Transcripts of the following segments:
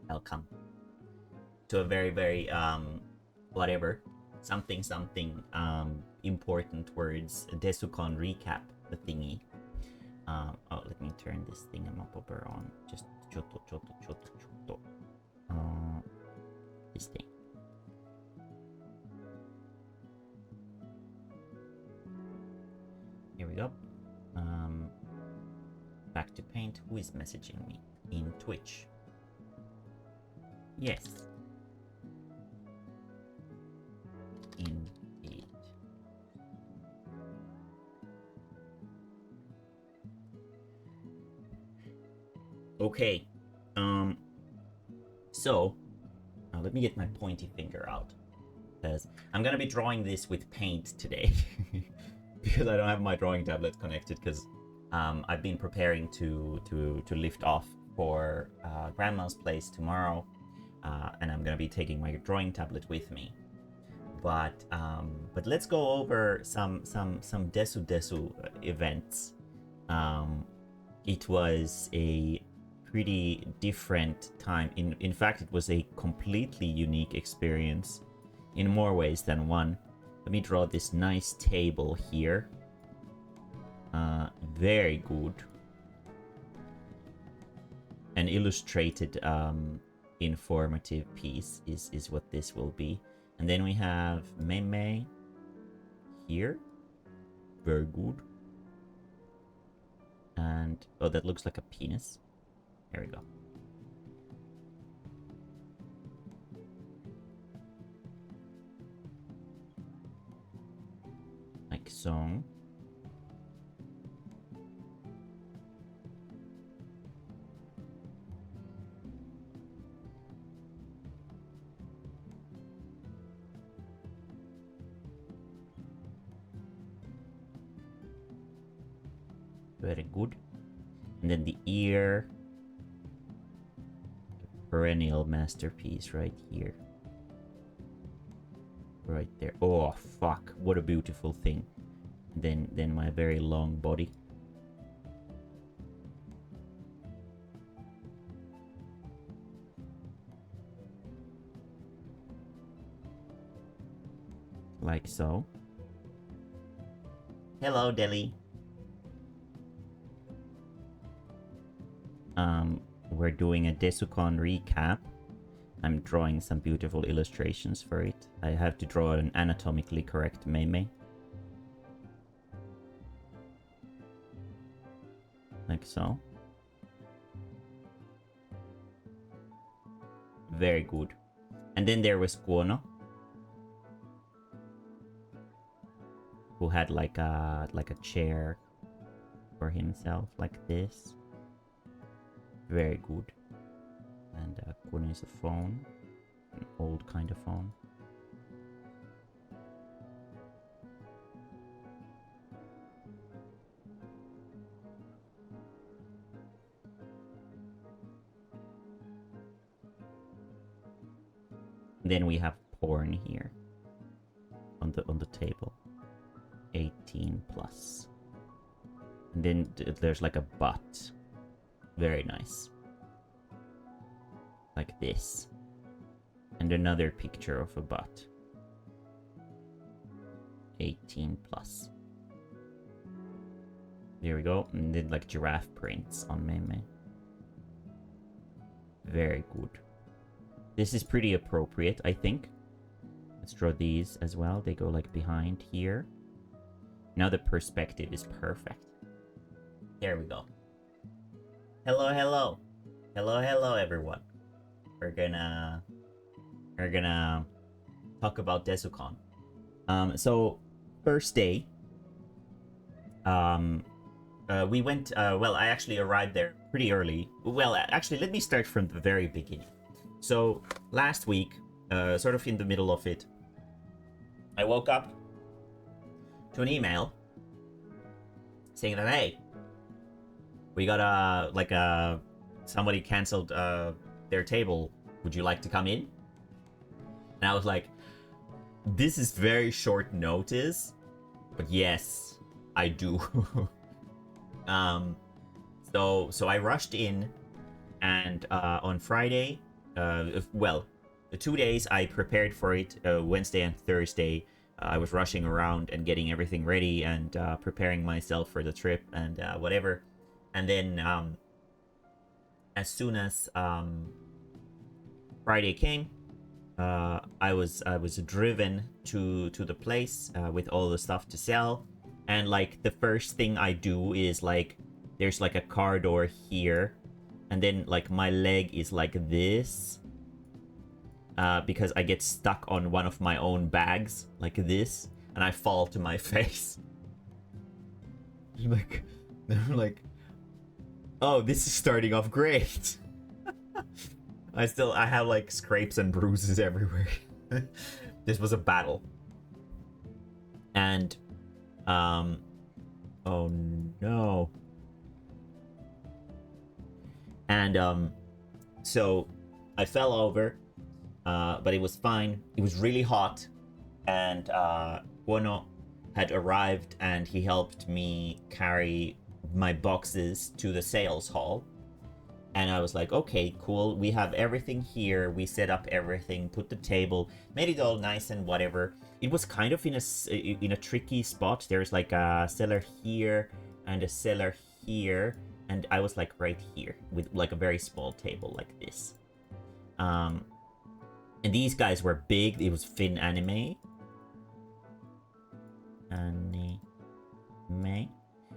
welcome to a very whatever something important words DESU-CLUB recap, the thingy. Oh, let me turn this thingamabobber on. Just choto. This thing. Here we go. Back to Paint. Who is messaging me in Twitch? Yes. Indeed. Okay. So let me get my pointy finger out, because I'm gonna be drawing this with paint today because I don't have my drawing tablet connected, because I've been preparing to lift off for grandma's place tomorrow, and I'm gonna be taking my drawing tablet with me. But let's go over some DESU events. It was a pretty different time. In fact, it was a completely unique experience in more ways than one. Let me draw this nice table here. Very good. An illustrated informative piece is what this will be. And then we have Mae-mae here. Very good. And oh, that looks like a penis. There we go. Like so. Very good. And then the ear. Perennial masterpiece right here. Right there. Oh, fuck. What a beautiful thing. And then my very long body. Like so. Hello, Delhi. We're doing a DESU-CLUB recap. I'm drawing some beautiful illustrations for it. I have to draw an anatomically correct Mae-mae. Like so. Very good. And then there was Kuono, who had like a chair for himself, like this. Very good. And Kuono is a phone, an old kind of phone. Then we have porn here on the table. 18 plus. And then there's like a butt. Very nice. Like this. And another picture of a butt. 18 plus. There we go. And then like giraffe prints on Mae-mae. Very good. This is pretty appropriate, I think. Let's draw these as well. They go like behind here. Now the perspective is perfect. There we go. Hello, hello. Hello, hello, everyone. We're gonna talk about DESU-CLUB. So first day, we went. Well, I actually arrived there pretty early. Well, actually, let me start from the very beginning. So last week, sort of in the middle of it, I woke up to an email saying that, hey, we got somebody canceled their table. Would you like to come in? And I was like, this is very short notice, but yes, I do. So I rushed in, and on Friday well, the 2 days I prepared for it, Wednesday and Thursday. I was rushing around and getting everything ready and preparing myself for the trip and whatever. And then as soon as Friday came, I was driven to the place with all the stuff to sell, and like the first thing I do is like there's like a car door here, and then like my leg is like this because I get stuck on one of my own bags like this, and I fall to my face. Like, I'm like, oh, this is starting off great. I have like scrapes and bruises everywhere. This was a battle. And oh no. And so I fell over, but it was fine. It was really hot, and Guono had arrived and he helped me carry my boxes to the sales hall. And I was like, okay, cool. We have everything here. We set up everything, put the table, made it all nice and whatever. It was kind of in a tricky spot. There's like a cellar here and a cellar here, and I was like right here with like a very small table like this. And these guys were big. It was Fin Anime. And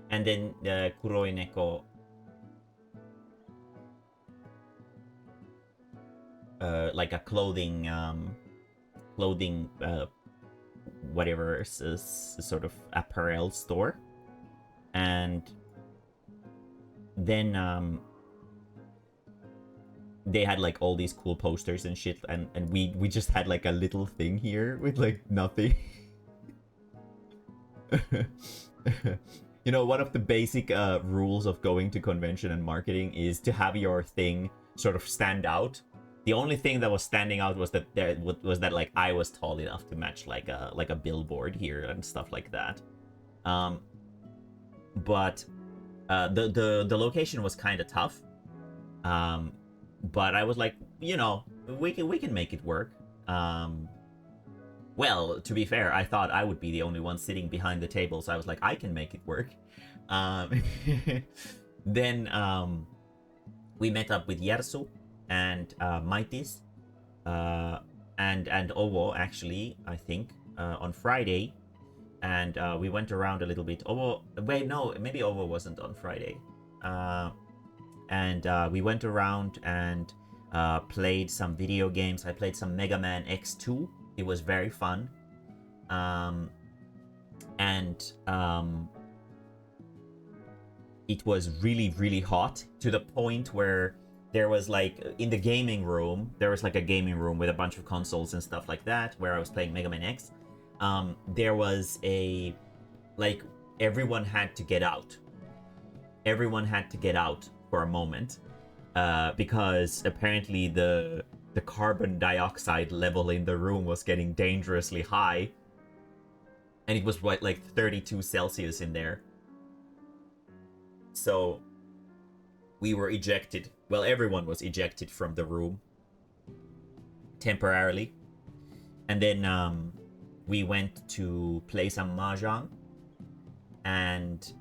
then the Kuroi Neko. Like a clothing, whatever, sort of apparel store. And then they had like all these cool posters and shit, and we just had like a little thing here with like nothing. You know, one of the basic rules of going to convention and marketing is to have your thing sort of stand out. The only thing that was standing out was that like I was tall enough to match like a billboard here and stuff like that. But the location was kind of tough. But I was like, you know, we can make it work. Well, to be fair, I thought I would be the only one sitting behind the table, so I was like, I can make it work. Then we met up with Yersu and Maitis, and Owo, actually, I think, on Friday. And we went around a little bit. Owo, wait, no, maybe Owo wasn't on Friday. And we went around and played some video games. I played some Mega Man X2. It was very fun. It was really, really hot to the point where there was like, in the gaming room, there was like a gaming room with a bunch of consoles and stuff like that, where I was playing Mega Man X. There was a, like, everyone had to get out. Everyone had to get out for a moment, because apparently the carbon dioxide level in the room was getting dangerously high, and it was what, like 32 Celsius in there. So we were ejected. Well, everyone was ejected from the room temporarily, and then we went to play some mahjong, and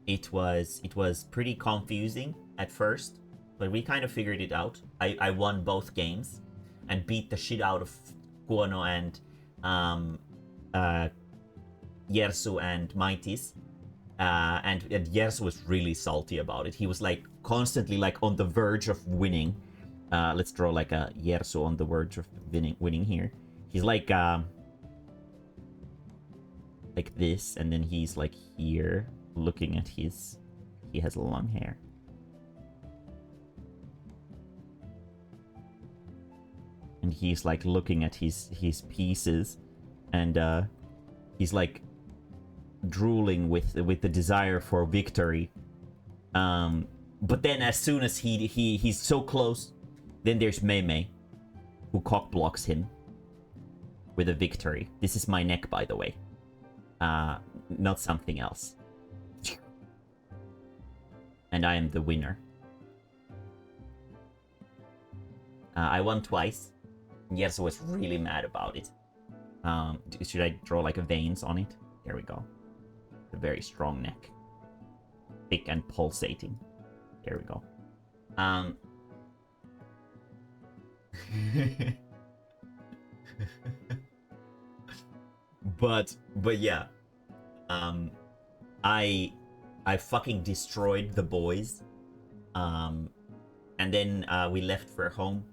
it was pretty confusing at first, but we kind of figured it out. I won both games and beat the shit out of Kuono and Yersu and Maitis. And Yersu was really salty about it. He was like constantly like on the verge of winning. Let's draw like a Yersu on the verge of winning here. He's like this, and then he's like here looking at he has long hair. And he's like looking at his pieces, and he's like drooling with the desire for victory. But then as soon as he's so close, then there's Mae-mae, who cock blocks him with a victory. This is my neck, by the way, not something else. And I am the winner. I won twice. Yes, was really mad about it. Should I draw like a veins on it? There we go. A very strong neck. Thick and pulsating. There we go. but yeah. I fucking destroyed the boys. And then we left for home.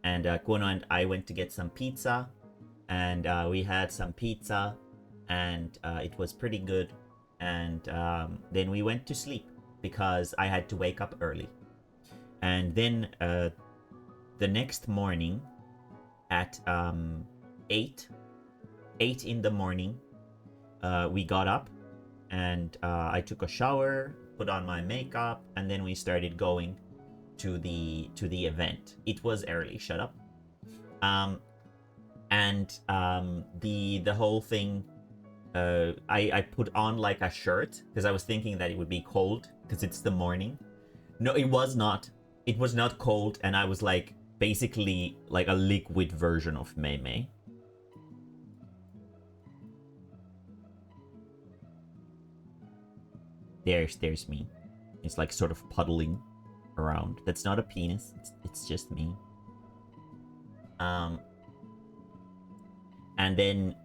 And Kuno and I went to get some pizza. And we had some pizza. And it was pretty good. And then we went to sleep because I had to wake up early. And then the next morning at 8 in the morning, we got up and I took a shower, put on my makeup, and then we started going to the event. It was early, shut up. The whole thing, I put on like a shirt because I was thinking that it would be cold because it's the morning. No, it was not. It was not cold, and I was like basically like a liquid version of Mae-mae. There's me. It's like sort of puddling around. That's not a penis. It's just me. And then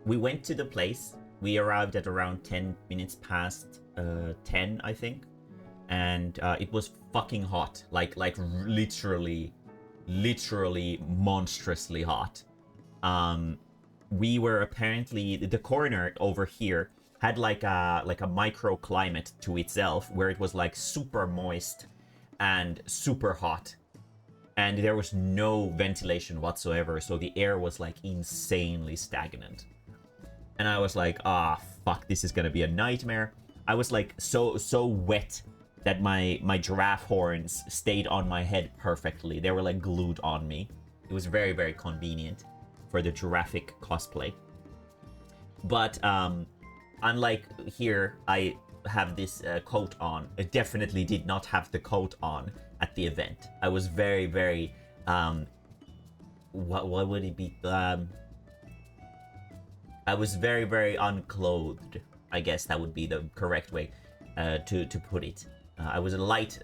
we went to the place. We arrived at around 10 minutes past 10, I think. And it was fucking hot. Like literally monstrously hot. We were apparently, the corner over here had like a microclimate to itself where it was like super moist and super hot, and there was no ventilation whatsoever, so the air was like insanely stagnant. And I was like, fuck, this is gonna be a nightmare. I was like so wet that my giraffe horns stayed on my head perfectly. They were like glued on me. It was very, very convenient for the giraffic cosplay. But unlike here, I have this coat on. I definitely did not have the coat on at the event. I was very, very what would it be? I was very, very unclothed. I guess that would be the correct way to put it. I was a light,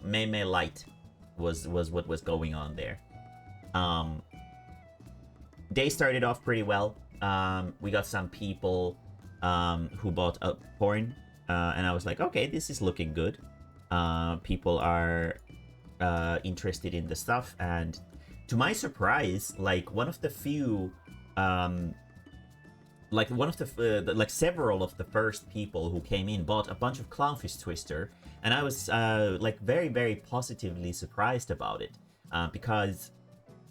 Mae-mae light was what was going on there. Day started off pretty well. We got some people who bought a porn, and I was like, okay, this is looking good. People are interested in the stuff, and to my surprise, like one of the few, several of the first people who came in bought a bunch of Clownfish Twister, and I was like very, very positively surprised about it, because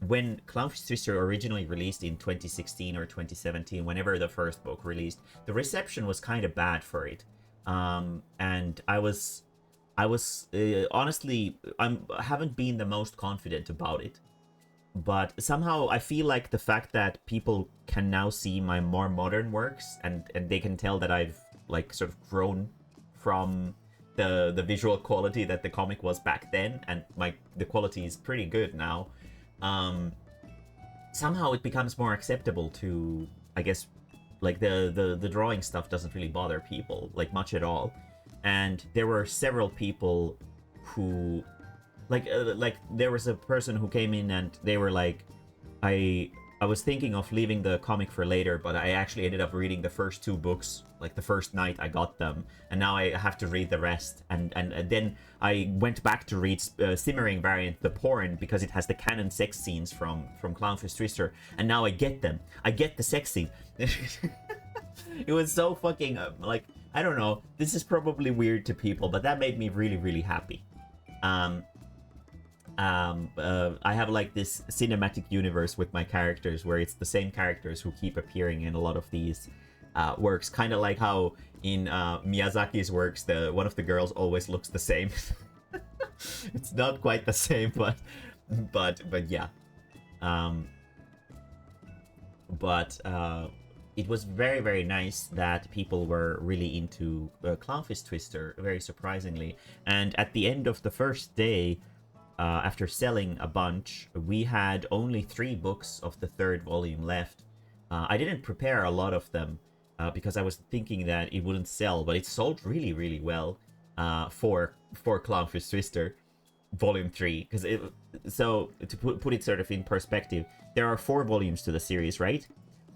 when Clownfish Twister originally released in 2016 or 2017, whenever the first book released, the reception was kind of bad for it. And I was honestly, I haven't been the most confident about it. But somehow I feel like the fact that people can now see my more modern works, and they can tell that I've like sort of grown from the visual quality that the comic was back then, and the quality is pretty good now. Somehow it becomes more acceptable to, I guess, like the drawing stuff doesn't really bother people like much at all. And there were several people who like there was a person who came in and they were like, I was thinking of leaving the comic for later, but I actually ended up reading the first 2 books like the first night I got them, and now I have to read the rest. And then I went back to read Simmering variant, the porn, because it has the canon sex scenes from Clownfish Twister, and now I get them. I get the sex scene. It was so fucking like, I don't know. This is probably weird to people, but that made me really, really happy. I have like this cinematic universe with my characters where it's the same characters who keep appearing in a lot of these works, kind of like how in Miyazaki's works one of the girls always looks the same. It's not quite the same, but yeah. it was very, very nice that people were really into Clownfish Twister, very surprisingly. And at the end of the first day, after selling a bunch, we had only 3 books of the 3rd volume left. I didn't prepare a lot of them because I was thinking that it wouldn't sell, but it sold really, really well for Clownfish Twister Volume 3. Because so to put it sort of in perspective, there are 4 volumes to the series, right?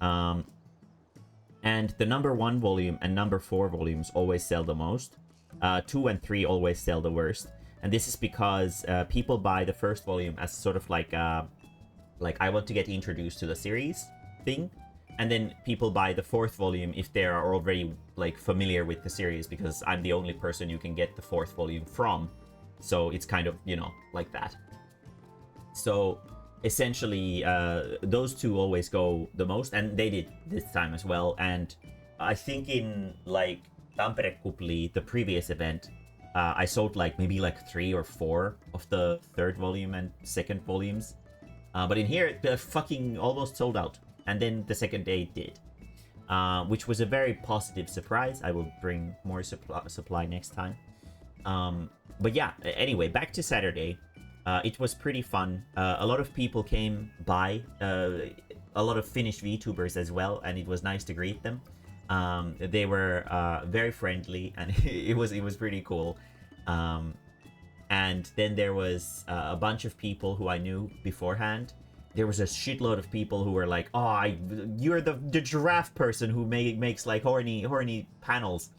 And the number 1 volume and number 4 volumes always sell the most. 2 and 3 always sell the worst. And this is because people buy the 1st volume as sort of like I want to get introduced to the series thing. And then people buy the 4th volume if they are already like familiar with the series, because I'm the only person you can get the 4th volume from. So it's kind of, you know, like that. So essentially, those 2 always go the most, and they did this time as well. And I think in like Tampere Kupli, the previous event, I sold like maybe like 3 or 4 of the 3rd volume and 2nd volumes. But in here, the fucking almost sold out. And then the 2nd day did. Which was a very positive surprise. I will bring more supply next time. But yeah, anyway, back to Saturday. It was pretty fun. A lot of people came by. A lot of Finnish VTubers as well. And it was nice to greet them. They were very friendly, and it was pretty cool. And then there was a bunch of people who I knew beforehand. There was a shitload of people who were like, "Oh, you're the giraffe person who makes like horny panels.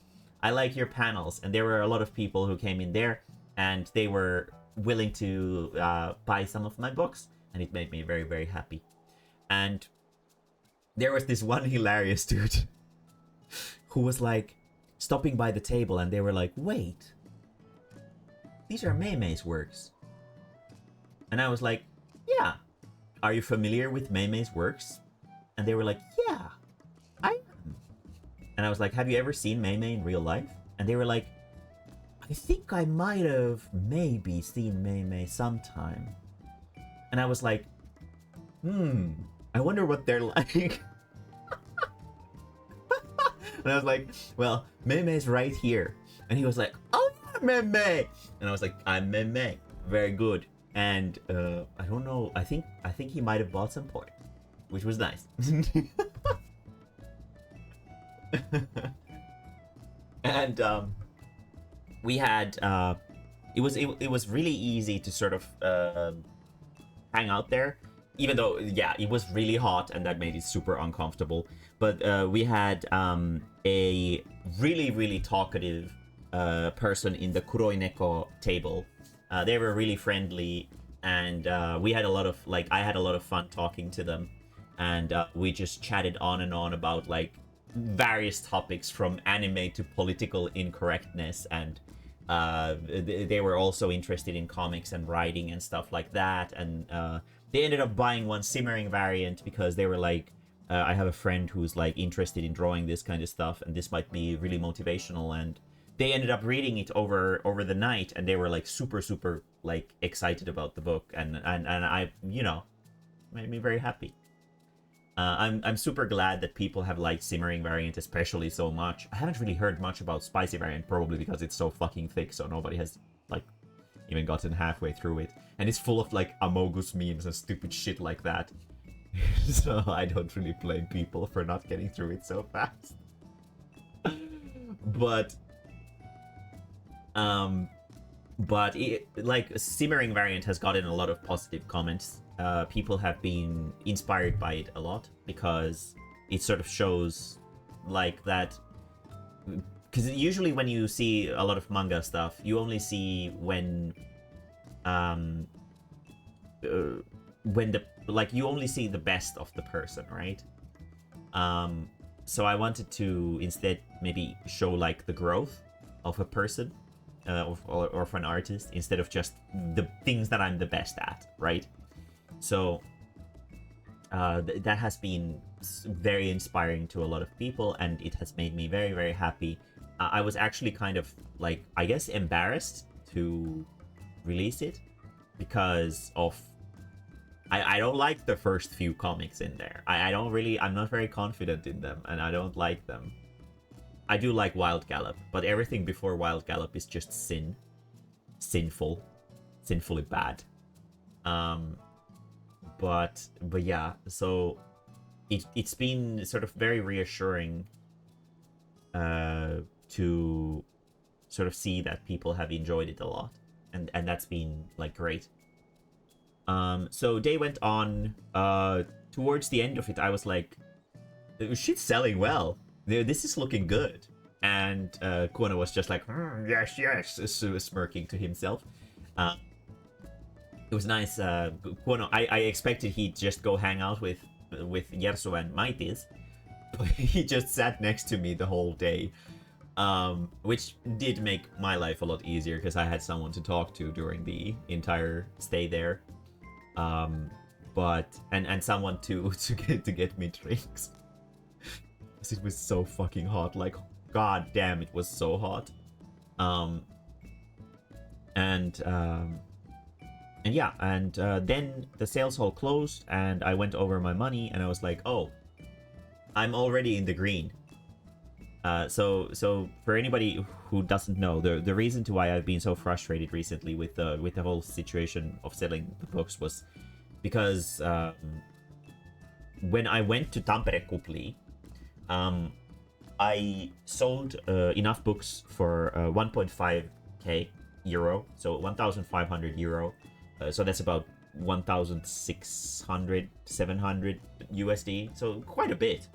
I like your panels." And there were a lot of people who came in there, and they were willing to buy some of my books, and it made me very, very happy. And there was this one hilarious dude who was like stopping by the table, and they were like, "Wait, these are Mae-mae's works." And I was like, "Yeah. Are you familiar with Mae-mae's works?" And they were like, "Yeah, I am." And I was like, "Have you ever seen Mae-mae in real life?" And they were like, "I think I might have maybe seen Mae-mae sometime." And I was like, I wonder what they're like. And I was like, "Well, Mae-mae's right here." And he was like, "Oh yeah, Mae-mae." And I was like, "I'm Mae-mae. Very good." And I don't know, I think he might have bought some porn, which was nice. And we had it was really easy to sort of hang out there, even though, yeah, it was really hot and that made it super uncomfortable. But we had a really, really talkative person in the Kuroineko table. They were really friendly, and we had a lot of, like, I had a lot of fun talking to them. And we just chatted on and on about, like, various topics from anime to political incorrectness. And they were also interested in comics and writing and stuff like that. And they ended up buying one Simmering variant because they were like, I have a friend who's, like, interested in drawing this kind of stuff, and this might be really motivational. And they ended up reading it over the night, and they were like super, super, like, excited about the book, and I, you know, made me very happy. I'm super glad that people have liked Simmering variant especially so much. I haven't really heard much about Spicy variant, probably because it's so fucking thick, so nobody has, like, even gotten halfway through it. And it's full of, like, Amogus memes and stupid shit like that. So I don't really blame people for not getting through it so fast. But it, like, Simmering variant has gotten a lot of positive comments. People have been inspired by it a lot because it sort of shows, like, that, because usually when you see a lot of manga stuff, you only see when the, like, you only see the best of the person, right? So I wanted to instead maybe show, like, the growth of a person, or of an artist, instead of just the things that I'm the best at, right? So that has been very inspiring to a lot of people, and it has made me very, very happy. I was actually kind of, like, I guess, embarrassed to release it because of I don't like the first few comics in there. I'm not very confident in them, and I don't like them. I do like Wild Gallop, but everything before Wild Gallop is just sinfully bad. But yeah, so it's been sort of very reassuring to sort of see that people have enjoyed it a lot, and that's been like great. So day went on. Towards the end of it, I was like, shit's selling well. This is looking good. And Kuono was just like, yes, smirking to himself. It was nice. Kuono, I expected he'd just go hang out with Yerso and Maitis, but he just sat next to me the whole day, which did make my life a lot easier because I had someone to talk to during the entire stay there. But someone to get me drinks. It was so fucking hot. Like, god damn, it was so hot. Then the sales hall closed, and I went over my money, and I was like, oh, I'm already in the green. So for anybody who doesn't know, the reason to why I've been so frustrated recently with the whole situation of selling the books was because when I went to Tampere Kupli, I sold enough books for 1.5k euro, so 1,500 euro. So that's about 1,600, 700 USD, so quite a bit.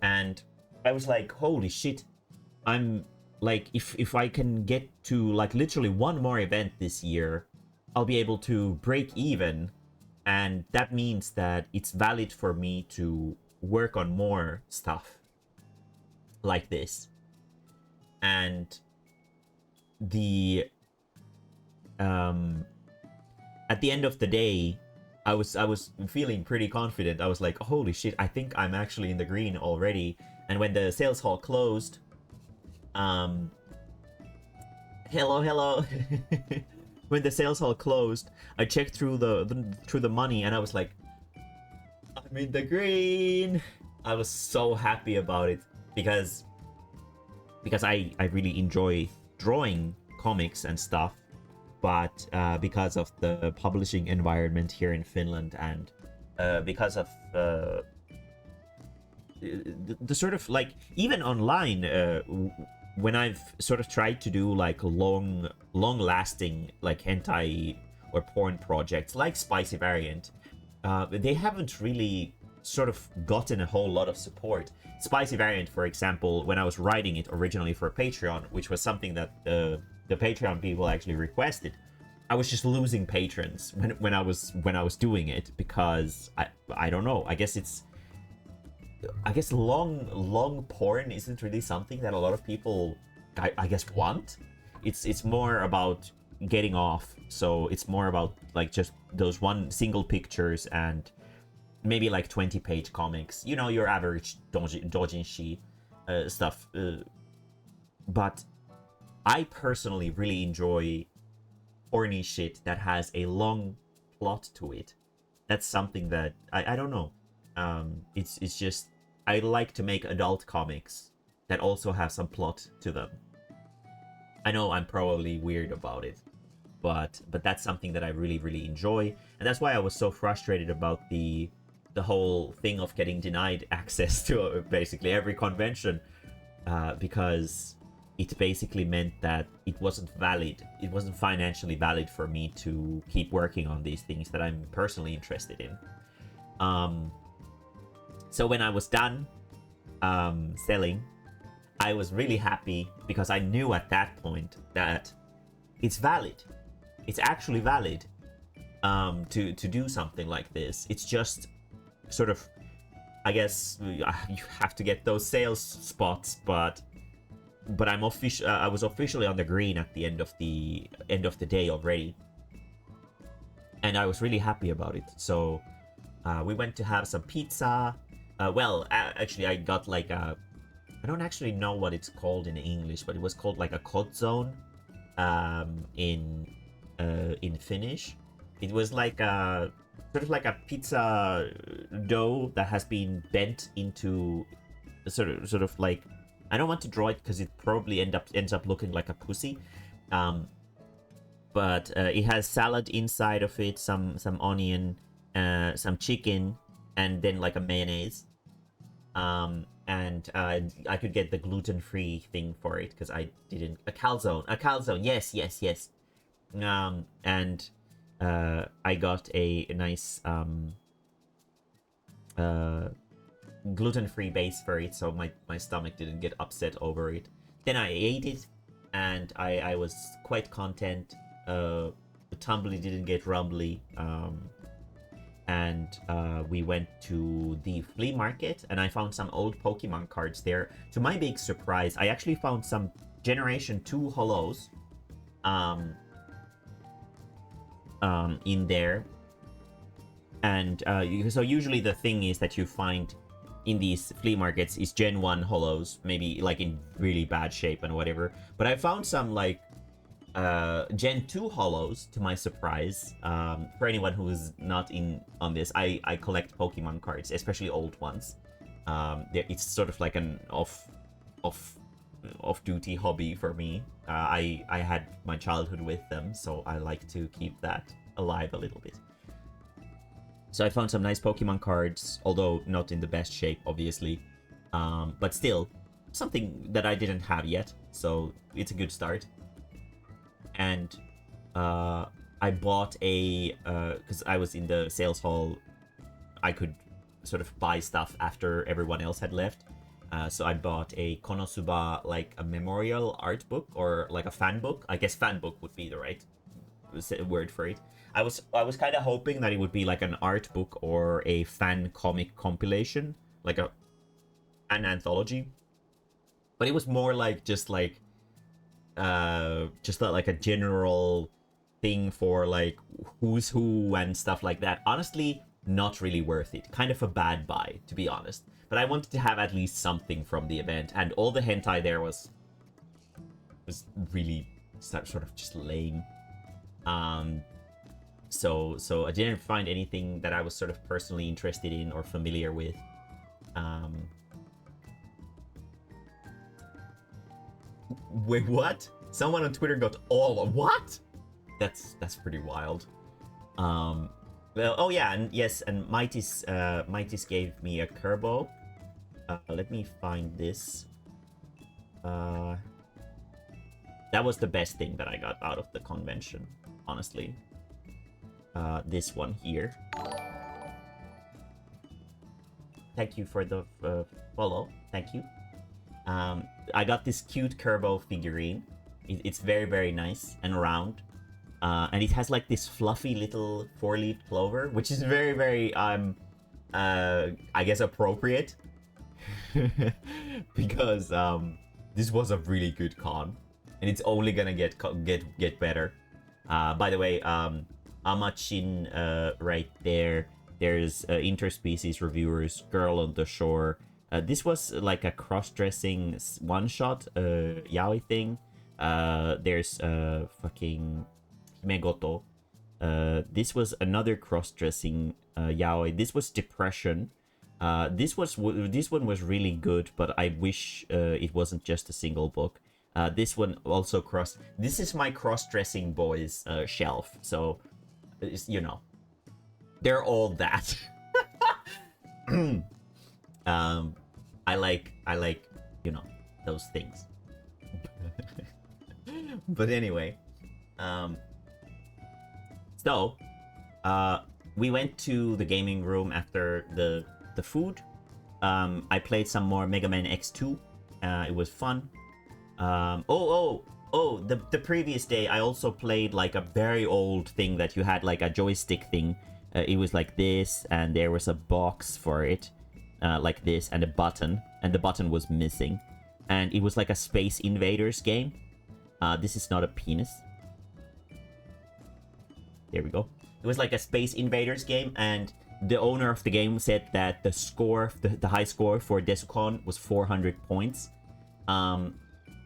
And I was like, holy shit, I'm like, if I can get to like literally one more event this year, I'll be able to break even, and that means that it's valid for me to work on more stuff like this. And the at the end of the day, I was feeling pretty confident. I was like, holy shit, I think I'm actually in the green already. And when the sales hall closed, hello. When the sales hall closed, I checked through the money, and I was like, I'm in the green. I was so happy about it because I really enjoy drawing comics and stuff, but because of the publishing environment here in Finland, and because of the sort of like, even online, when I've sort of tried to do like long lasting like hentai or porn projects like Spicy Variant, they haven't really sort of gotten a whole lot of support. Spicy Variant, for example, when I was writing it originally for Patreon, which was something that the Patreon people actually requested, I was just losing patrons when I was doing it, because I don't know, I guess long porn isn't really something that a lot of people I guess want. It's more about getting off, so it's more about like just those one single pictures and maybe like 20-page comics, you know, your average doujinshi stuff. But I personally really enjoy horny shit that has a long plot to it. That's something that I don't know. It's just, I like to make adult comics that also have some plot to them. I know I'm probably weird about it, but that's something that I really enjoy, and that's why I was so frustrated about the whole thing of getting denied access to basically every convention, because it basically meant that it wasn't financially valid for me to keep working on these things that I'm personally interested in. So when I was done selling, I was really happy, because I knew at that point that it's valid. It's actually valid to do something like this. It's just sort of, I guess, you have to get those sales spots, but I was officially on the green at the end of the day already, and I was really happy about it. So we went to have some pizza. Actually, I got like I don't actually know what it's called in English, but it was called like a kotzone in Finnish. It was like sort of like a pizza dough that has been bent into sort of like, I don't want to draw it because it probably ends up looking like a pussy. But it has salad inside of it, some onion, some chicken, and then like a mayonnaise. And I could get the gluten-free thing for it because I didn't. A calzone. Yes. And I got a nice gluten-free base for it, so my stomach didn't get upset over it. Then I ate it, and I was quite content. The tumbly didn't get rumbly. And we went to the flea market, and I found some old Pokemon cards there. To my big surprise, I actually found some Generation 2 holos in there. And so usually the thing is that you find in these flea markets is Gen 1 holos, maybe like in really bad shape and whatever. But I found some like Gen 2 holos, to my surprise. For anyone who is not in on this, I collect Pokemon cards, especially old ones. It's sort of like an off-duty hobby for me. I had my childhood with them, so I like to keep that alive a little bit. So I found some nice Pokemon cards, although not in the best shape, obviously. But still, something that I didn't have yet, so it's a good start. And I bought a... because I was in the sales hall, I could sort of buy stuff after everyone else had left. So I bought a Konosuba, like a memorial art book, or like a fan book. I guess fan book would be the right word for it. I was kind of hoping that it would be like an art book or a fan comic compilation, like an anthology. But it was more like just like a general thing for like who's who and stuff like that. Honestly, not really worth it. Kind of a bad buy, to be honest. But I wanted to have at least something from the event, and all the hentai there was really sort of just lame. So I didn't find anything that I was sort of personally interested in or familiar with. Wait, what? Someone on Twitter got all of what? That's pretty wild. Well, oh yeah, and yes, and Mightis gave me a Kerbo. Let me find this. That was the best thing that I got out of the convention, honestly. This one here. Thank you for the follow. Thank you. I got this cute Kerbo figurine. It's very, very nice and round. And it has like this fluffy little four-leaved clover, which is very, very, I guess appropriate. Because this was a really good con. And it's only gonna get better. By the way, Amachin right there. There's interspecies reviewers, Girl on the Shore. This was like a cross-dressing one-shot yaoi thing. There's fucking Himegoto. This was another cross-dressing yaoi. This was Depression. This one was really good, but I wish it wasn't just a single book. This one also this is my cross-dressing boys shelf, so you know, they're all that. I like you know, those things. But anyway, so we went to the gaming room after the food. I played some more Mega Man X2. It was fun. The previous day I also played like a very old thing that you had like a joystick thing. It was like this, and there was a box for it, like this, and a button, and the button was missing, and it was like a Space Invaders game. This is not a penis. There we go. It was like a Space Invaders game, and the owner of the game said that the score, the high score for DESU-CLUB was 400 points.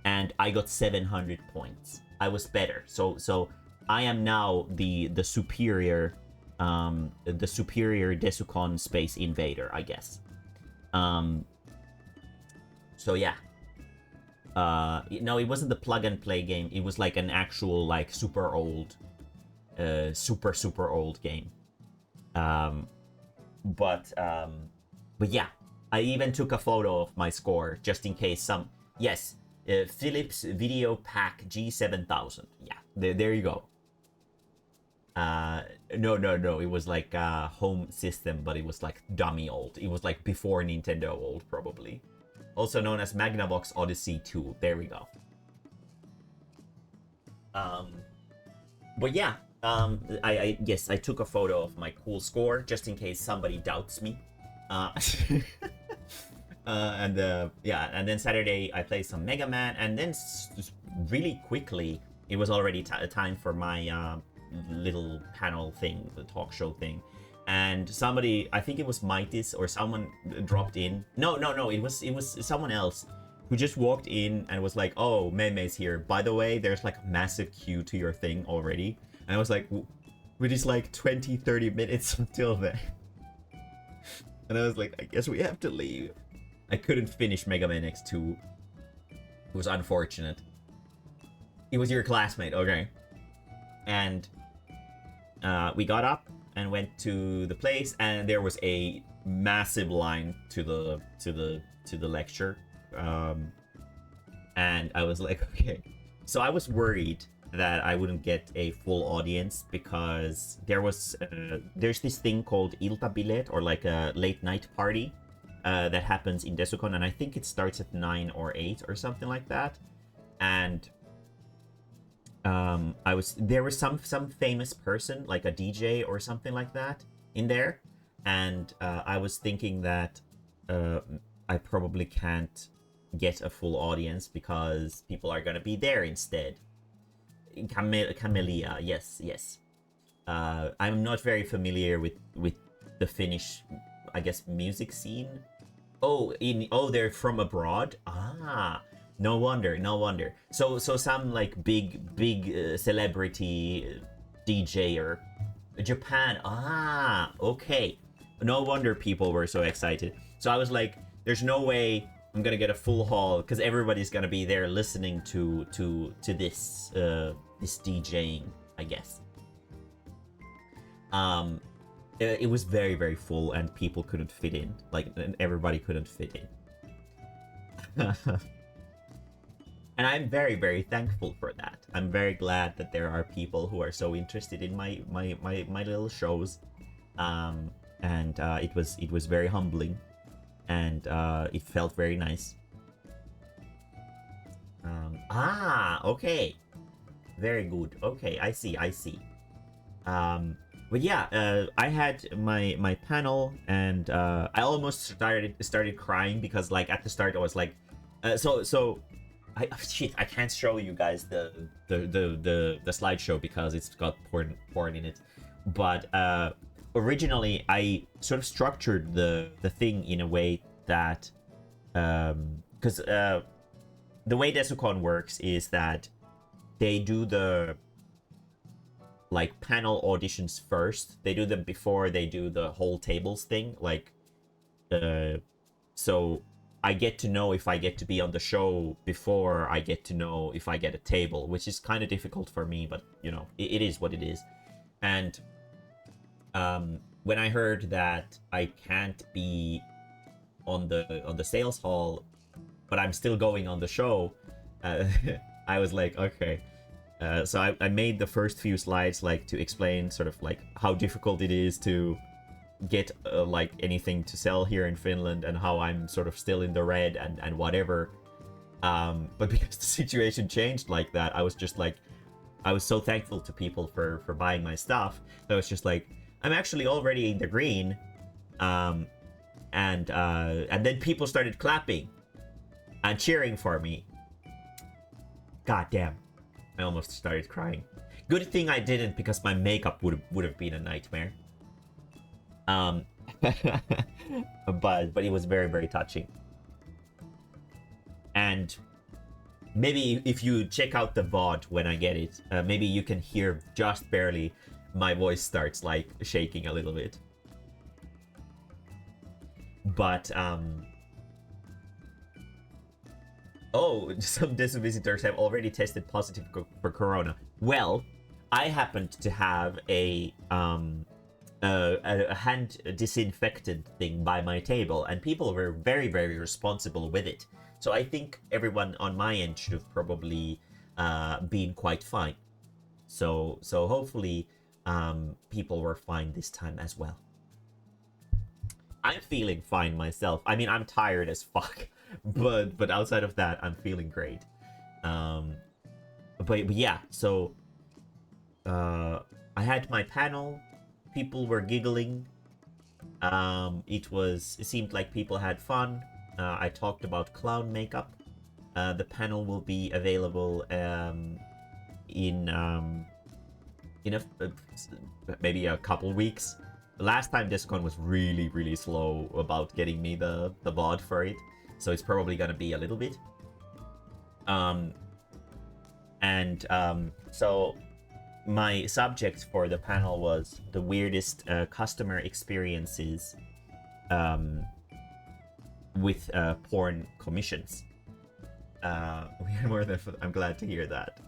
And I got 700 points. I was better. So I am now the superior the superior DESU-CON Space Invader, I guess. So yeah. No, it wasn't the plug and play game. It was like an actual, like, super old, super old game. But yeah, I even took a photo of my score just in case some. Yes, Philips Video Pack G7000. Yeah, there you go. No, it was like a home system, but it was like dummy old. It was like before Nintendo old, probably. Also known as Magnavox Odyssey 2. There we go. But yeah, yes, I took a photo of my cool score just in case somebody doubts me. Yeah, and then Saturday I played some Mega Man, and then really quickly it was already time for my little panel thing, the talk show thing. And somebody, I think it was Mightis or someone, dropped in. No, it was someone else who just walked in and was like, "Oh, Mae-mae's here. By the way, there's like a massive queue to your thing already." And I was like, "Which is like 20-30 minutes until then." And I was like, "I guess we have to leave." I couldn't finish Mega Man X2. It was unfortunate. It was your classmate, okay. And we got up and went to the place, and there was a massive line to the lecture, and I was like, okay. So I was worried that I wouldn't get a full audience because there's this thing called Iltabilet, or like a late night party that happens in DESU-CON, and I think it starts at 9 or 8 or something like that. And there was some famous person, like a DJ or something like that, in there, and I was thinking that I probably can't get a full audience because people are gonna be there instead. Camellia, yes. I'm not very familiar with the Finnish, I guess, music scene. They're from abroad. No wonder. So some like big celebrity DJ or Japan. Okay. No wonder people were so excited. So I was like, there's no way I'm gonna get a full hall because everybody's gonna be there listening to this this DJing, I guess. It was very full and people couldn't fit in. Like, everybody couldn't fit in. And I'm very thankful for that. I'm very glad that there are people who are so interested in my little shows, and it was very humbling, and it felt very nice. Okay, very good. Okay, I see. But yeah, I had my panel, and I almost started crying because, like, at the start I was like, I can't show you guys the slideshow because it's got porn in it. But originally I sort of structured the thing in a way that because the way DESU-CON works is that they do the like panel auditions first. They do them before they do the whole tables thing. Like, so I get to know if I get to be on the show before I get to know if I get a table, which is kind of difficult for me, but you know, it is what it is. And when I heard that I can't be on the sales hall, but I'm still going on the show, I was like, okay. So I made the first few slides like to explain sort of like how difficult it is to get like anything to sell here in Finland, and how I'm sort of still in the red and whatever. But because the situation changed like that, I was just like, I was so thankful to people for buying my stuff. I was just like, I'm actually already in the green. And then people started clapping and cheering for me. God damn. I almost started crying. Good thing I didn't, because my makeup would have been a nightmare. But it was very touching. And maybe if you check out the VOD when I get it, maybe you can hear just barely. my voice starts like shaking a little bit. But oh, some DESU visitors have already tested positive for corona. Well, I happened to have a hand disinfectant thing by my table, and people were very, very responsible with it. So I think everyone on my end should have probably been quite fine. So hopefully people were fine this time as well. I'm feeling fine myself. I mean, I'm tired as fuck, but outside of that, I'm feeling great. But yeah, so I had my panel. People were giggling. It seemed like people had fun. I talked about clown makeup. The panel will be available in maybe a couple weeks. Last time DESUCON was really, really slow about getting me the VOD for it, so it's probably gonna be a little bit. So my subject for the panel was the weirdest customer experiences with porn commissions. I'm glad to hear that.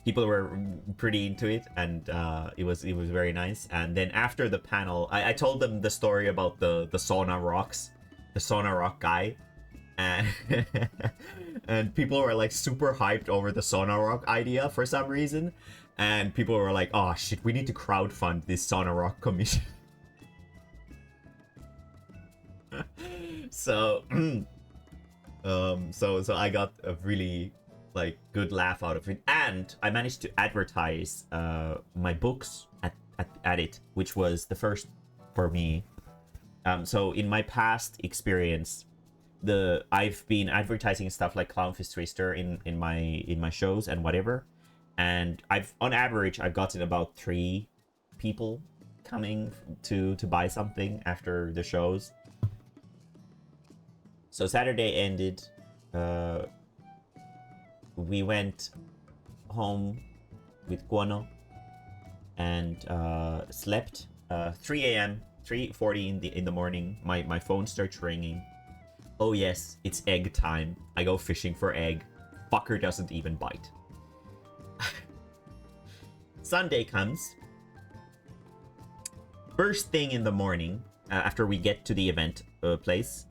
People were pretty into it, and it was very nice. And then after the panel, I told them the story about the sauna rocks, the sauna rock guy, and and people were like super hyped over the sauna rock idea for some reason, and people were like, "Oh shit, we need to crowdfund this sauna rock commission." So so I got a really like good laugh out of it, and I managed to advertise my books at it, which was the first for me. So in my past experience, I've been advertising stuff like Clownfish Twister in my shows and whatever, and on average I've gotten about 3 people coming to buy something after the shows. So Saturday ended. We went home with Guano and slept. 3 a.m., 3:40 in the morning. My phone starts ringing. Oh yes, it's egg time. I go fishing for egg. Fucker doesn't even bite. Sunday comes. First thing in the morning, after we get to the event place,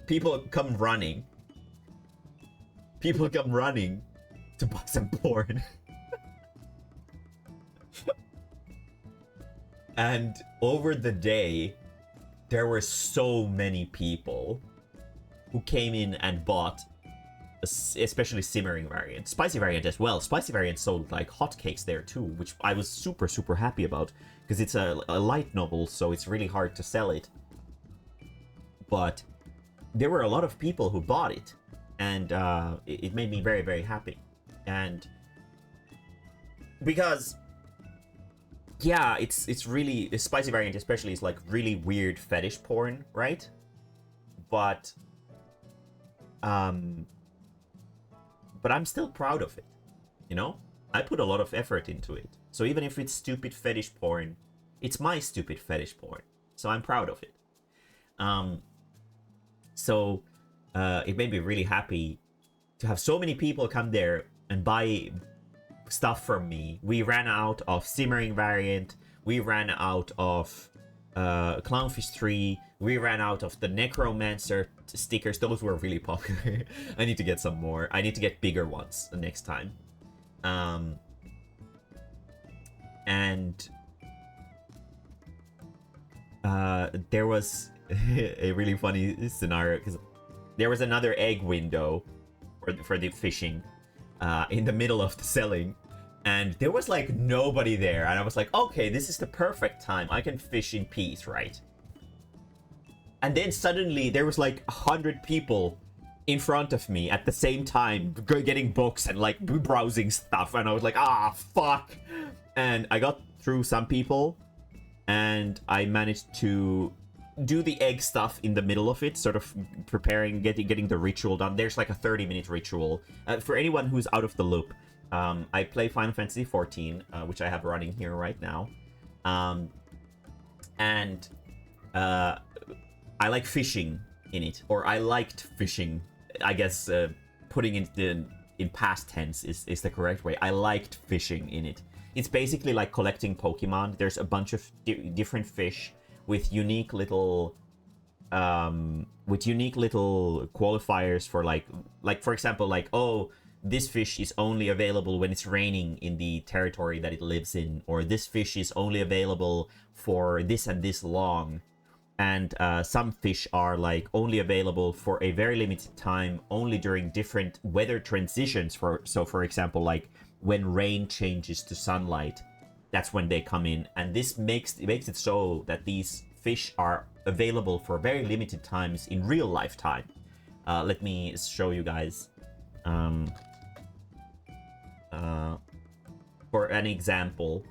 people come running. People come running to buy some porn. And over the day, there were so many people who came in and bought, especially simmering variant, spicy variant as well. Spicy variant sold like hotcakes there too, which I was super, super happy about, because it's a light novel, so it's really hard to sell it. But there were a lot of people who bought it, and it made me very, very happy. And because yeah, it's really, spicy variant especially is like really weird fetish porn, right? But I'm still proud of it, you know? I put a lot of effort into it. So even if it's stupid fetish porn, it's my stupid fetish porn. So I'm proud of it. So it made me really happy to have so many people come there and buy stuff from me. We ran out of simmering variant. We ran out of Clownfish 3. We ran out of the Necromancer stickers. Those were really popular. I need to get some more. I need to get bigger ones the next time. And there was a really funny scenario, because there was another egg window for the fishing in the middle of the selling, and there was like nobody there, and I was like, okay, this is the perfect time. I can fish in peace, right? And then suddenly there was like 100 people in front of me at the same time, getting books and like browsing stuff, and I was like, ah, fuck. And I got through some people, and I managed to do the egg stuff in the middle of it, sort of preparing, getting the ritual done. There's like a 30-minute ritual. For anyone who's out of the loop, I play Final Fantasy 14, which I have running here right now. And I like fishing in it, or I liked fishing. I guess putting it in past tense is the correct way. I liked fishing in it. It's basically like collecting Pokemon. There's a bunch of different fish with unique little qualifiers for like for example, like, oh, this fish is only available when it's raining in the territory that it lives in, or this fish is only available for this and this long. And some fish are like only available for a very limited time, only during different weather transitions. For example, like when rain changes to sunlight, that's when they come in. And this makes it so that these fish are available for very limited times in real lifetime. Let me show you guys. For an example,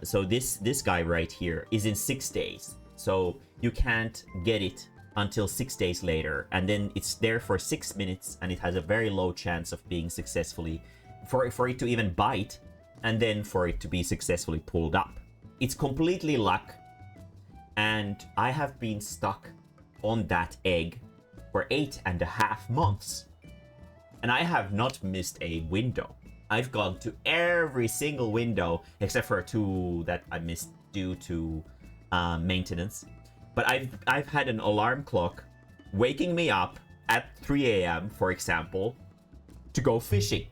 so this guy right here is in 6 days. So you can't get it until 6 days later, and then it's there for 6 minutes, and it has a very low chance of being successfully for it to even bite, and then for it to be successfully pulled up. It's completely luck, and I have been stuck on that egg for 8.5 months, and I have not missed a window. I've gone to every single window except for 2 that I missed due to maintenance. But I've had an alarm clock waking me up at 3 a.m., for example, to go fishing.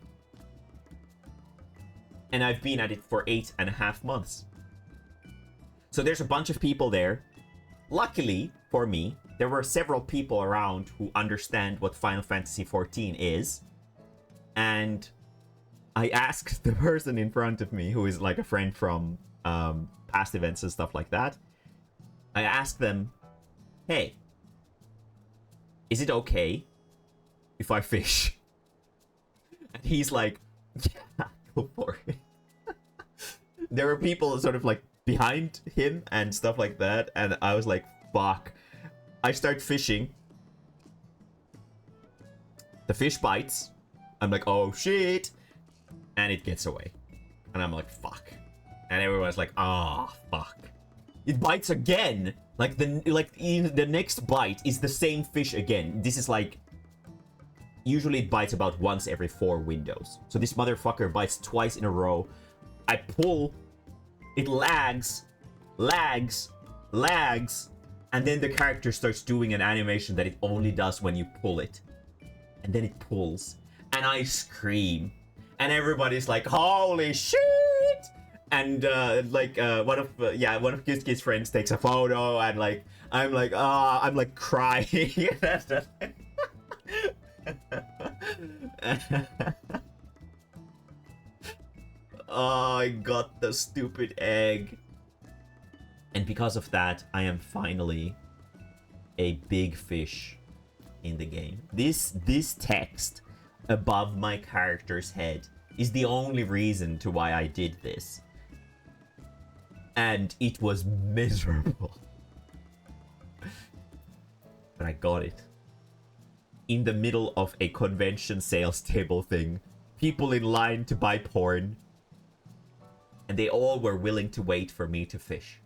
And I've been at it for 8.5 months. So there's a bunch of people there. Luckily for me, there were several people around who understand what Final Fantasy XIV is. And I asked the person in front of me, who is like a friend from past events and stuff like that. I asked them, hey, is it okay if I fish? And he's like, yeah, go for it. There were people sort of like behind him and stuff like that, and I was like, fuck. I start fishing. The fish bites. I'm like, oh shit. And it gets away. And I'm like, fuck. And everyone's like, ah, fuck. It bites again. Like the next bite is the same fish again. This is like, usually it bites about once every 4 windows. So this motherfucker bites twice in a row. I pull, it lags, and then the character starts doing an animation that it only does when you pull it. And then it pulls. And I scream. And everybody's like, holy shit! And one of Kiski's friends takes a photo, and like I'm like crying. Oh, I got the stupid egg. And because of that, I am finally a big fish in the game. This text above my character's head is the only reason to why I did this. And it was miserable. But I got it. In the middle of a convention sales table thing. People in line to buy porn. And they all were willing to wait for me to fish.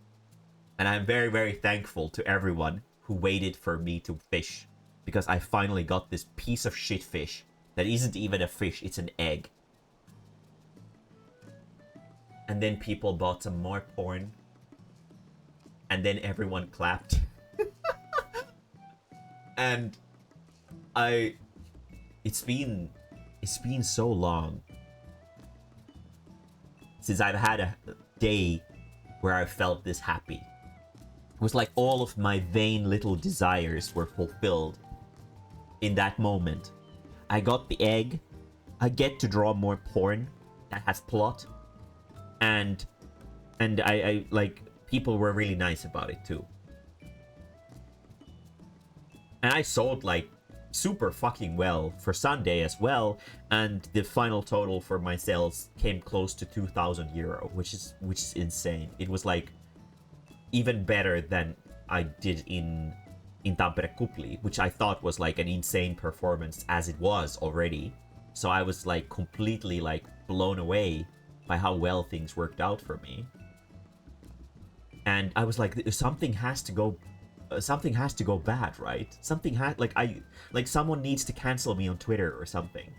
And I'm very, very thankful to everyone who waited for me to fish. Because I finally got this piece of shit fish. That isn't even a fish, it's an egg. And then people bought some more porn. And then everyone clapped. And it's been so long since I've had a day where I felt this happy. It was like all of my vain little desires were fulfilled in that moment. I got the egg. I get to draw more porn that has plot. And I like, people were really nice about it too. And I sold like super fucking well for Sunday as well, and the final total for my sales came close to 2,000 euro, which is insane. It was like even better than I did in Tampere Kupli, which I thought was like an insane performance as it was already. So I was like completely like blown away by how well things worked out for me. And I was like, something has to go bad, right? Like someone needs to cancel me on Twitter or something.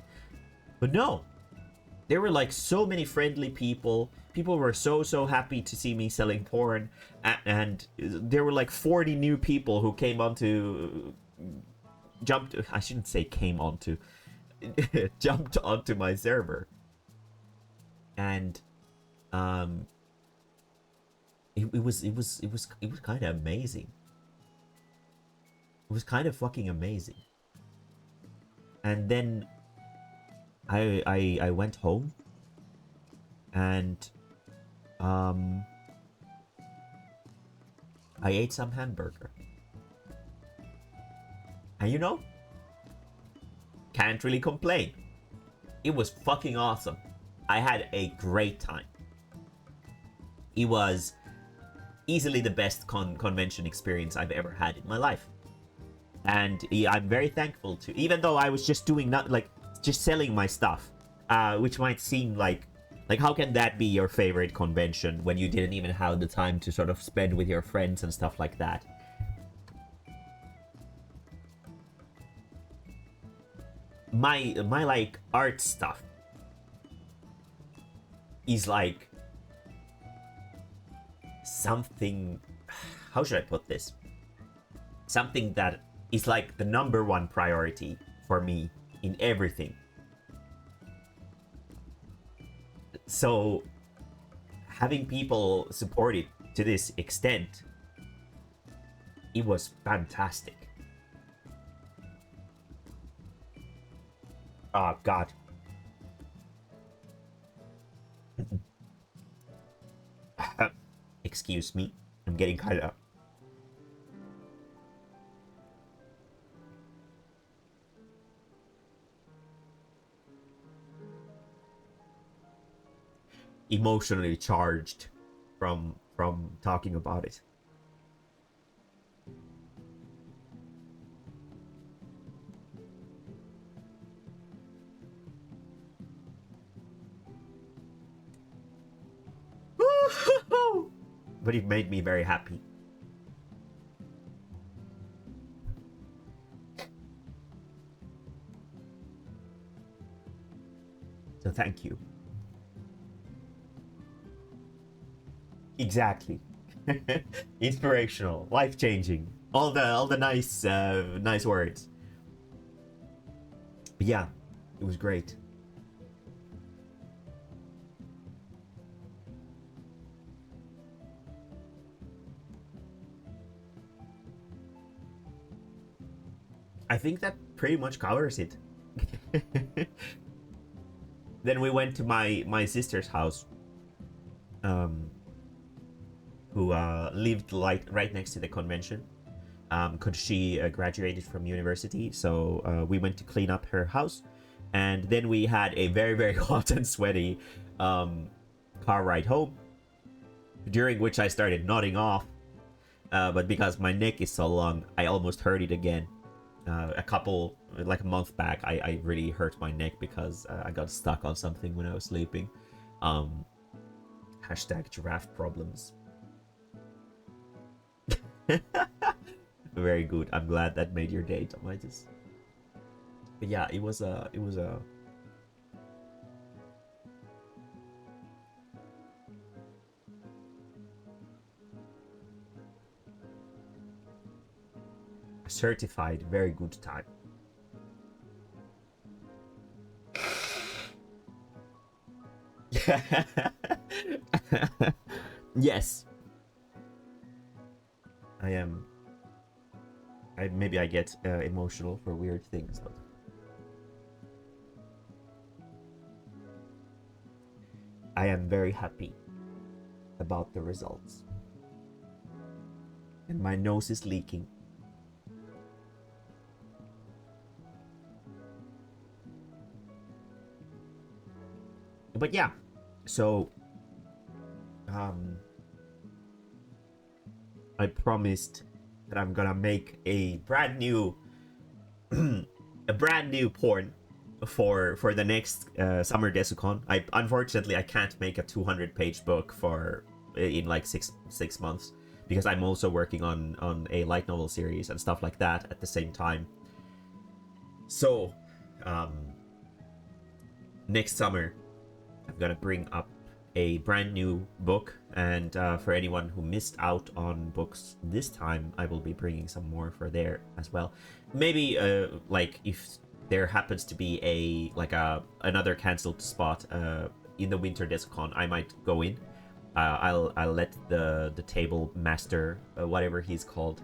But no, there were like so many friendly people. People were so happy to see me selling porn, and there were like 40 new people who came onto, jumped. I shouldn't say came onto, jumped onto my server, and it was kind of amazing. It was kind of fucking amazing. And then I went home, and I ate some hamburger. And you know, can't really complain. It was fucking awesome. I had a great time. It was easily the best convention experience I've ever had in my life. And I'm very thankful to, even though I was just doing not like just selling my stuff, which might seem like how can that be your favorite convention when you didn't even have the time to sort of spend with your friends and stuff like that. My like art stuff is like something, how should I put this? Something that is like the #1 priority for me in everything. So having people support it to this extent, it was fantastic. Oh god. Excuse me, I'm getting kind of emotionally charged from talking about it. But it made me very happy. So thank you. Exactly. Inspirational, life-changing. All the nice words. But yeah, it was great. I think that pretty much covers it. Then we went to my sister's house, who lived like right next to the convention, because she graduated from university. So we went to clean up her house, and then we had a very hot and sweaty car ride home, during which I started nodding off. But because my neck is so long, I almost hurt it again. Like a month back, I really hurt my neck because I got stuck on something when I was sleeping. Hashtag giraffe problems. Very good. I'm glad that made your day, Tomitis. But yeah, it was a certified very good time. Yes. Maybe I get emotional for weird things, but I am very happy about the results. And my nose is leaking. But yeah, so I promised that I'm gonna make a brand new porn for the next summer DESU-CON. Unfortunately I can't make a 200-page book for in like six months, because I'm also working on a light novel series and stuff like that at the same time. So next summer I'm gonna bring up a brand new book, and for anyone who missed out on books this time, I will be bringing some more for there as well. Maybe like if there happens to be another cancelled spot in the winter DESU-CON, I might go in. I'll let the table master, whatever he's called,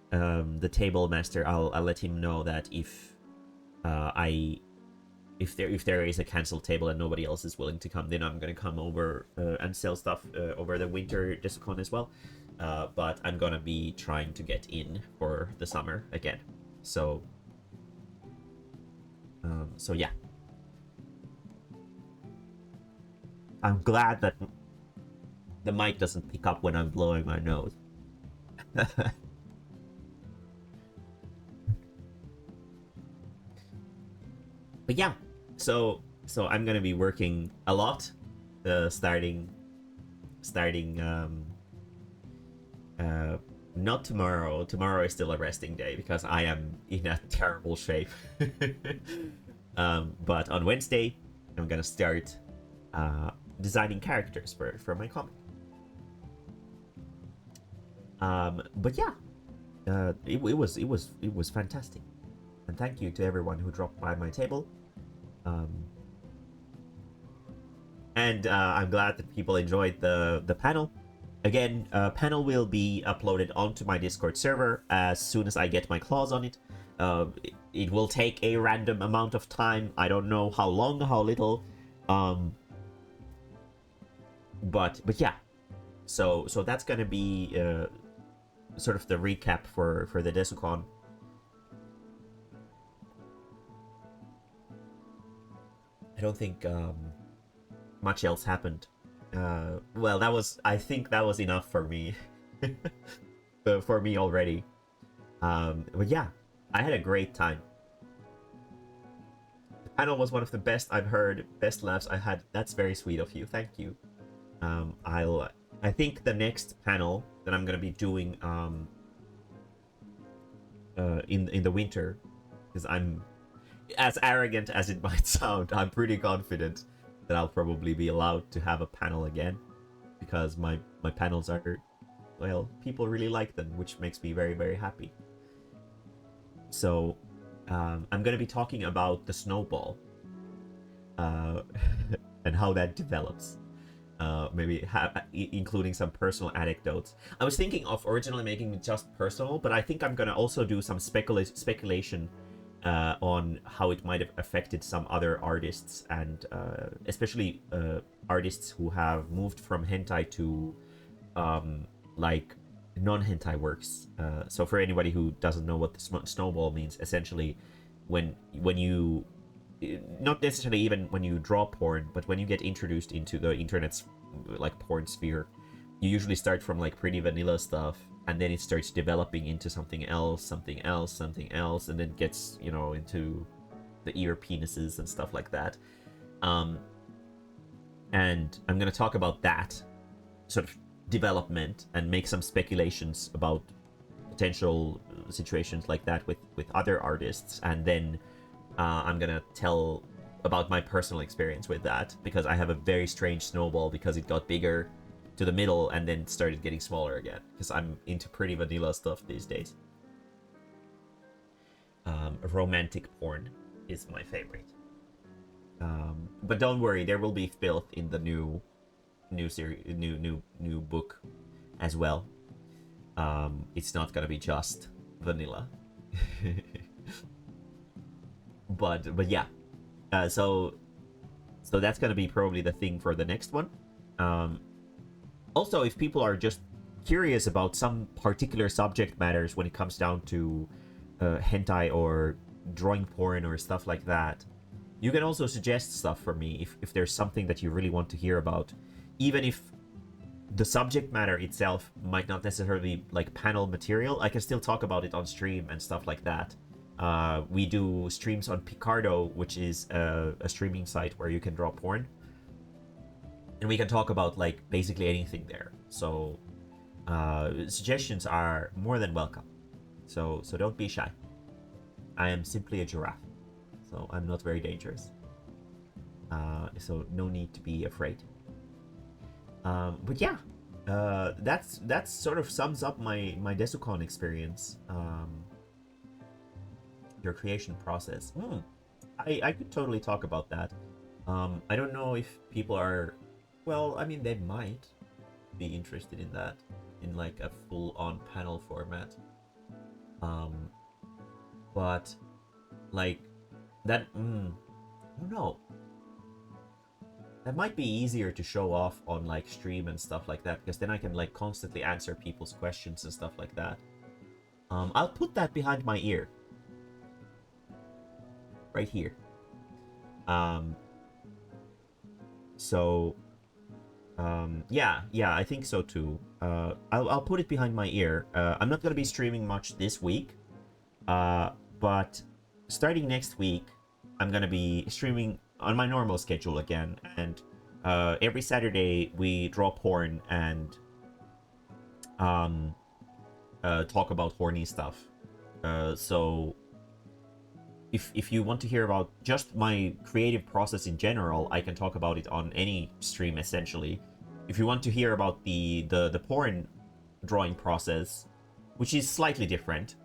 the table master, I'll let him know that if there is a cancelled table and nobody else is willing to come, then I'm gonna come over and sell stuff over the winter DESU-CON as well. But I'm gonna be trying to get in for the summer again. So yeah. I'm glad that the mic doesn't pick up when I'm blowing my nose. But yeah, so I'm gonna be working a lot, starting not tomorrow. Tomorrow is still a resting day because I am in a terrible shape. But on Wednesday, I'm gonna start designing characters for my comic. But yeah, it was fantastic, and thank you to everyone who dropped by my table. And I'm glad that people enjoyed the panel. Again, panel will be uploaded onto my Discord server as soon as I get my claws on it. It will take a random amount of time. I don't know how long, how little. But yeah. So that's gonna be sort of the recap for the DESU-CON. I don't think much else happened. Well, I think that was enough for me. For me already. But yeah, I had a great time. The panel was one of the best I've heard, best laughs I had. That's very sweet of you. Thank you. I think the next panel that I'm gonna be doing in the winter, because I'm, as arrogant as it might sound, I'm pretty confident that I'll probably be allowed to have a panel again, because my panels are, well, people really like them, which makes me very, very happy. So I'm gonna be talking about the snowball and how that develops. Maybe including some personal anecdotes. I was thinking of originally making it just personal, but I think I'm gonna also do some speculation on how it might have affected some other artists, and especially artists who have moved from hentai to like non-hentai works. So for anybody who doesn't know what the snowball means, essentially when you, not necessarily even when you draw porn, but when you get introduced into the internet's like porn sphere, you usually start from like pretty vanilla stuff, and then it starts developing into something else, and then gets, you know, into the ear penises and stuff like that. And I'm gonna talk about that sort of development and make some speculations about potential situations like that with other artists, and then I'm gonna tell about my personal experience with that, because I have a very strange snowball, because it got bigger to the middle and then started getting smaller again, because I'm into pretty vanilla stuff these days. Romantic porn is my favorite. But don't worry, there will be filth in the new series, new book as well. It's not gonna be just vanilla. but yeah, so that's gonna be probably the thing for the next one. Also, if people are just curious about some particular subject matters when it comes down to hentai or drawing porn or stuff like that, you can also suggest stuff for me if there's something that you really want to hear about, even if the subject matter itself might not necessarily be like panel material. I can still talk about it on stream and stuff like that. We do streams on Picardo, which is a streaming site where you can draw porn, and we can talk about like basically anything there. So suggestions are more than welcome. So don't be shy. I am simply a giraffe, so I'm not very dangerous. So no need to be afraid. But yeah, that sort of sums up my DESU-CON experience. Your creation process. I could totally talk about that. I don't know if people are, well, I mean, they might be interested in that in like a full-on panel format. But like that, I don't know. That might be easier to show off on like stream and stuff like that, because then I can like constantly answer people's questions and stuff like that. I'll put that behind my ear. Right here. Yeah, I think so too. I'll put it behind my ear. I'm not gonna be streaming much this week, but starting next week, I'm gonna be streaming on my normal schedule again, and every Saturday we draw porn and talk about horny stuff. So if you want to hear about just my creative process in general, I can talk about it on any stream essentially. If you want to hear about the porn drawing process, which is slightly different,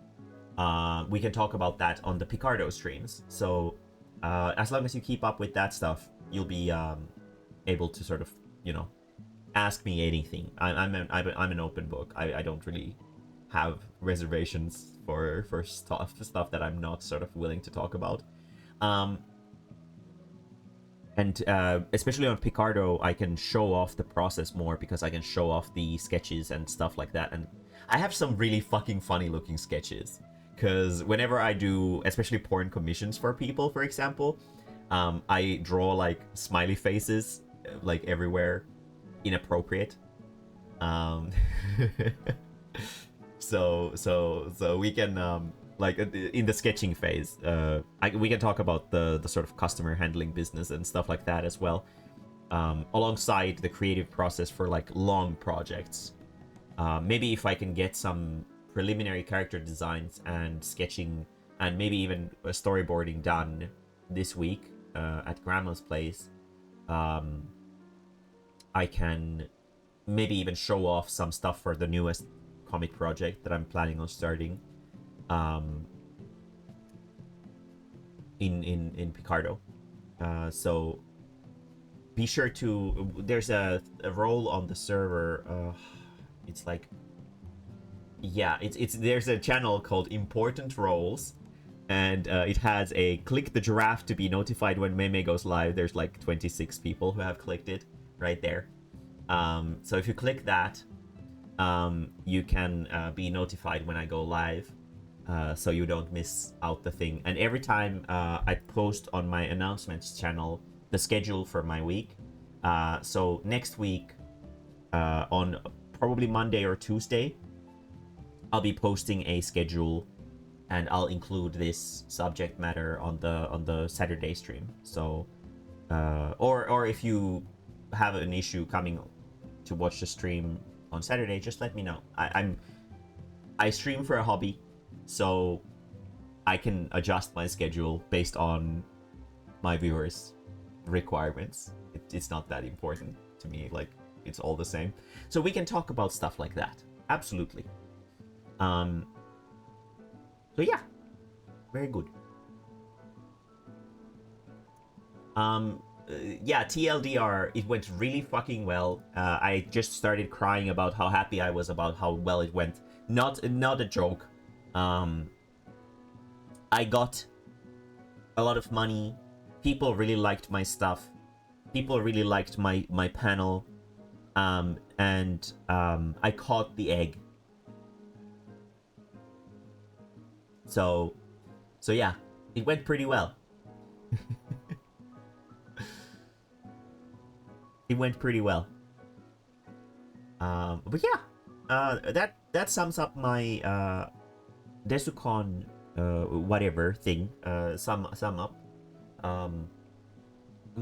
we can talk about that on the Picardo streams. So as long as you keep up with that stuff, you'll be able to sort of, you know, ask me anything. I'm an open book. I don't really have reservations for stuff that I'm not sort of willing to talk about. And especially on Picardo, I can show off the process more because I can show off the sketches and stuff like that. And I have some really fucking funny looking sketches. Because whenever I do, especially porn commissions for people, for example, I draw like smiley faces like everywhere, inappropriate. So we can like in the sketching phase, we can talk about the sort of customer handling business and stuff like that as well, alongside the creative process for like long projects. Maybe if I can get some preliminary character designs and sketching and maybe even storyboarding done this week at Grandma's place, I can maybe even show off some stuff for the newest comic project that I'm planning on starting in Picardo. So be sure to, there's a role on the server, it's like, yeah, it's there's a channel called Important Roles, and it has a click the giraffe to be notified when Mae-mae goes live. There's like 26 people who have clicked it right there. So if you click that, you can be notified when I go live, so you don't miss out the thing. And every time I post on my announcements channel the schedule for my week, so next week on probably Monday or Tuesday, I'll be posting a schedule, and I'll include this subject matter on the Saturday stream. So, or if you have an issue coming to watch the stream on Saturday, just let me know. I stream for a hobby, so I can adjust my schedule based on my viewers' requirements. It's not that important to me. Like, it's all the same. So we can talk about stuff like that. Absolutely. So yeah, very good. Yeah, TLDR, it went really fucking well. I just started crying about how happy I was about how well it went. Not a joke. I got a lot of money. People really liked my stuff. People really liked my panel. And I caught the egg. So yeah, it went pretty well. It went pretty well. But yeah, that sums up my DESU-CON whatever thing. Sum up. I'm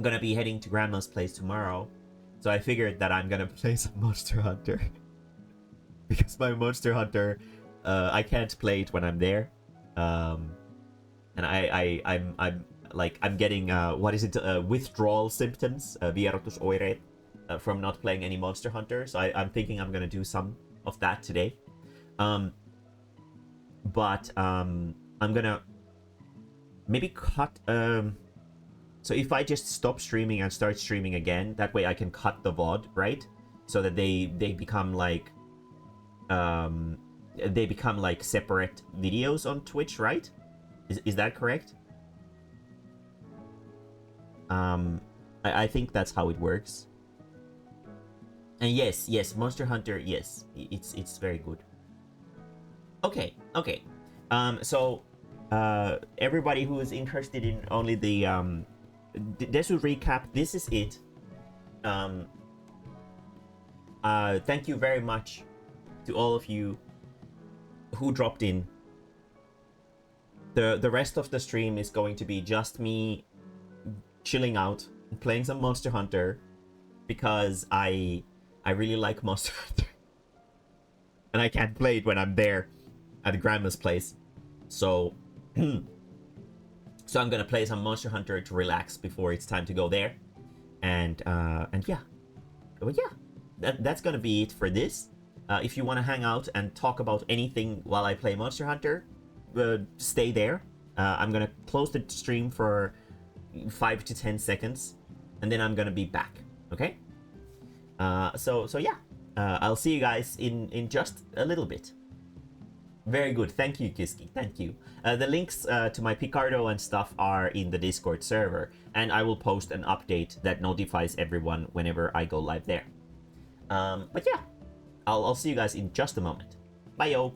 gonna be heading to Grandma's place tomorrow, so I figured that I'm gonna play some Monster Hunter because my Monster Hunter, I can't play it when I'm there, and I'm getting what is it, withdrawal symptoms, vierotusoireet, from not playing any Monster Hunter. So I'm thinking I'm gonna do some of that today, but I'm gonna maybe cut. So if I just stop streaming and start streaming again, that way I can cut the VOD, right? So that they become like separate videos on Twitch, right? Is that correct? I think that's how it works. And yes, Monster Hunter, yes, it's very good. Okay. So everybody who is interested in only the DESU recap, this is it. Thank you very much to all of you who dropped in. The rest of the stream is going to be just me chilling out and playing some Monster Hunter because I really like Monster Hunter. And I can't play it when I'm there at Grandma's place. So so I'm gonna play some Monster Hunter to relax before it's time to go there. And yeah. But yeah, that's gonna be it for this. If you want to hang out and talk about anything while I play Monster Hunter, stay there. I'm gonna close the stream for 5 to 10 seconds, and then I'm gonna be back. Okay? So yeah. I'll see you guys in just a little bit. Very good. Thank you, Kiski. Thank you. The links to my Picardo and stuff are in the Discord server, and I will post an update that notifies everyone whenever I go live there. But yeah, I'll see you guys in just a moment. Bye, yo.